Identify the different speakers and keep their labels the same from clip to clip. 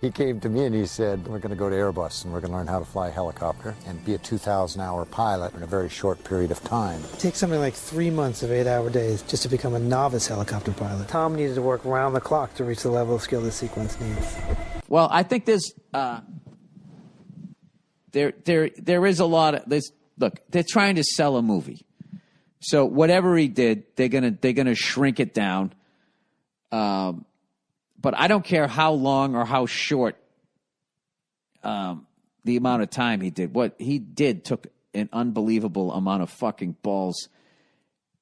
Speaker 1: He came to me and he said, we're going to go to Airbus and we're going to learn how to fly a helicopter and be a 2,000-hour pilot in a very short period of time.
Speaker 2: It takes something like 3 months of 8-hour days just to become a novice helicopter pilot. Tom needed to work round the clock to reach the level of skill this sequence needs.
Speaker 3: Well, I think there's there is a lot of this. Look, they're trying to sell a movie, so whatever he did, they're gonna shrink it down. But I don't care how long or how short the amount of time he did. What he did took an unbelievable amount of fucking balls.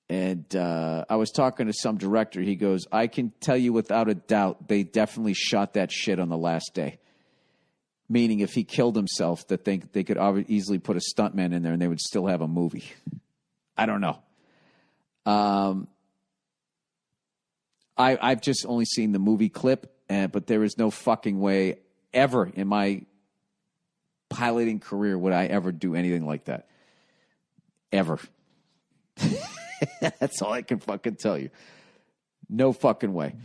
Speaker 3: And I was talking to some director. He goes, I can tell you without a doubt they definitely shot that shit on the last day. Meaning if he killed himself, that they could easily put a stuntman in there and they would still have a movie. I don't know. I've just only seen the movie clip, but there is no fucking way ever in my piloting career would I ever do anything like that. Ever. That's all I can fucking tell you. No fucking way.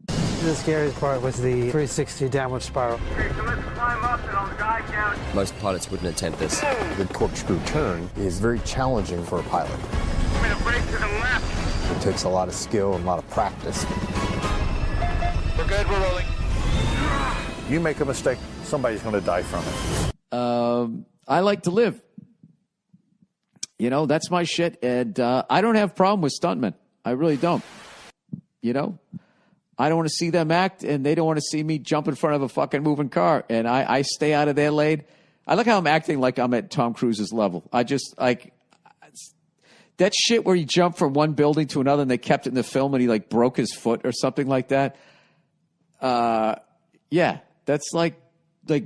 Speaker 2: The scariest part was the 360 downward spiral.
Speaker 4: Okay, so let's climb up and I'll guide down.
Speaker 5: Most pilots wouldn't attempt this.
Speaker 1: The corkscrew turn is very challenging for a pilot.
Speaker 4: I'm gonna brake to the left.
Speaker 1: It takes a lot of skill and a lot of practice.
Speaker 4: We're good, we're rolling.
Speaker 6: You make a mistake, somebody's going to die from it.
Speaker 3: I like to live. You know, that's my shit. And I don't have a problem with stuntmen. I really don't. You know? I don't want to see them act, and they don't want to see me jump in front of a fucking moving car. And I stay out of their lane. I like how I'm acting like I'm at Tom Cruise's level. I just, like, that shit where he jumped from one building to another and they kept it in the film and he, like, broke his foot or something like that. Yeah, that's like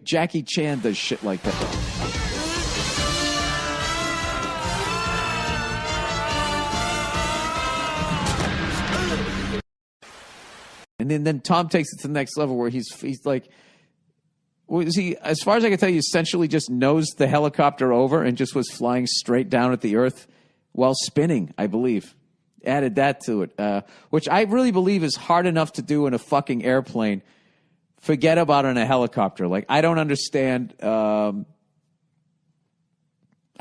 Speaker 3: Jackie Chan does shit like that. And then Tom takes it to the next level where he's like, was he, as far as I can tell you, essentially just nosed the helicopter over and just was flying straight down at the earth while spinning, I believe. Added that to it, which I really believe is hard enough to do in a fucking airplane. Forget about it in a helicopter. Like, I don't understand. I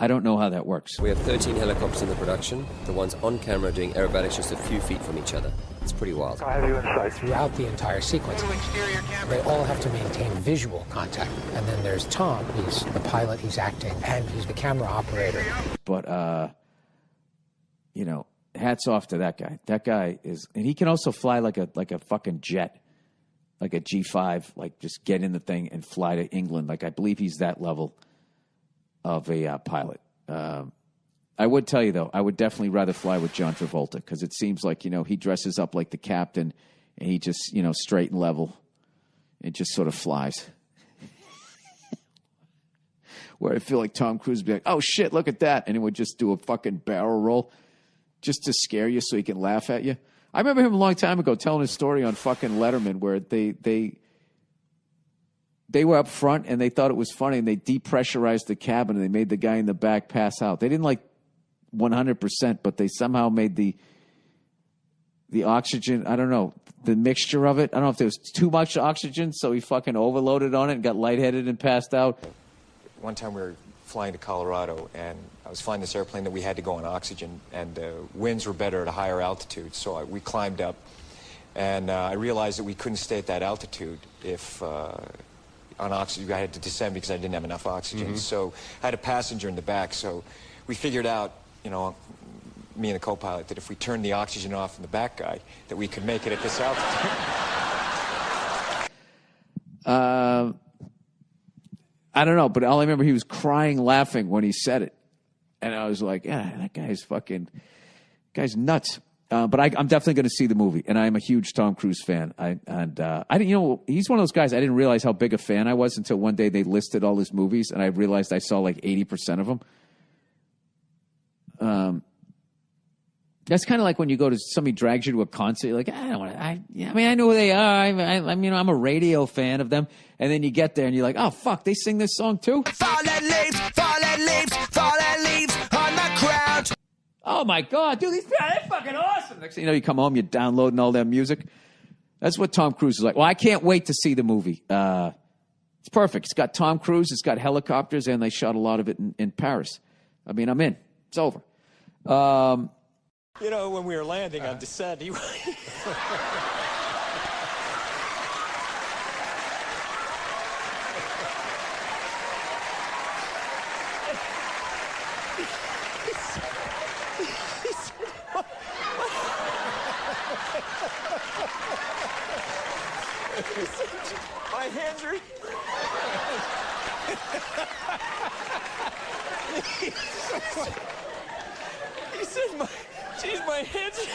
Speaker 3: don't know how that works.
Speaker 5: We have 13 helicopters in the production. The ones on camera doing aerobatics just a few feet from each other. It's pretty wild.
Speaker 4: I have you in sight.
Speaker 7: Throughout the entire sequence,
Speaker 4: Exterior camera.
Speaker 7: they all have to maintain visual contact. And then there's Tom, he's the pilot, he's acting, and he's the camera operator.
Speaker 3: But, you know, hats off to that guy. That guy is, and he can also fly like a fucking jet, like a G5, like just get in the thing and fly to England. Like, I believe he's that level of a pilot. I would tell you, though, I would definitely rather fly with John Travolta because it seems like, you know, he dresses up like the captain and he just, you know, straight and level and just sort of flies. Where I feel like Tom Cruise would be like, oh, shit, look at that. And he would just do a fucking barrel roll just to scare you so he can laugh at you. I remember him a long time ago telling his story on fucking Letterman where they were up front and they thought it was funny and they depressurized the cabin and they made the guy in the back pass out. They didn't like 100%, but they somehow made the oxygen, I don't know, the mixture of it. I don't know if there was too much oxygen, so he fucking overloaded on it and got lightheaded and passed out.
Speaker 8: One time we were flying to Colorado and I was flying this airplane that we had to go on oxygen and the winds were better at a higher altitude. So we climbed up and I realized that we couldn't stay at that altitude if on oxygen. I had to descend because I didn't have enough oxygen. So I had a passenger in the back. So we figured out, you know, me and the co-pilot, that if we turned the oxygen off in the back guy, that we could make it at this altitude.
Speaker 3: I don't know, but all I remember, he was crying, laughing when he said it. And I was like, yeah, that guy's nuts. But I'm definitely going to see the movie, and I'm a huge Tom Cruise fan. I didn't, you know, he's one of those guys. I didn't realize how big a fan I was until one day they listed all his movies, and I realized I saw like 80% of them. That's kind of like when you go to somebody drags you to a concert. You're like, I don't want to. I mean, I know who they are. I mean, I'm a radio fan of them, and then you get there and you're like, oh fuck, they sing this song too.
Speaker 9: Fallen leaves, fallen leaves, fallen leaves on the ground.
Speaker 3: Oh my God, dude, they're fucking awesome. Next thing you know, you come home, you're downloading all that music. That's what Tom Cruise is like. Well, I can't wait to see the movie. It's perfect. It's got Tom Cruise. It's got helicopters, and they shot a lot of it in Paris. I mean, I'm in. It's over.
Speaker 10: You know, when we were landing on descent, he... My hands are... He said, my hands are...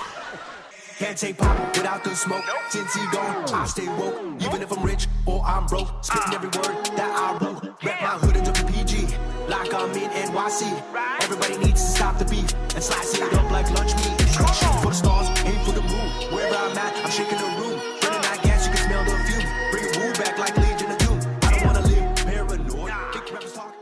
Speaker 9: Can't take pop without the smoke. Since he gone, I stay woke. Even if I'm rich or I'm broke, spitting every word that I wrote. Rep my hood into PG, like I'm in NYC. Everybody needs to stop the beef and slice it up like lunch meat. Shoot for the stars, aim for the moon. Wherever I'm at, I'm shaking the room. Burning that gas, you can smell the fumes. Bring a rule back like Legion of Doom. I don't wanna live paranoid. Big rappers talk.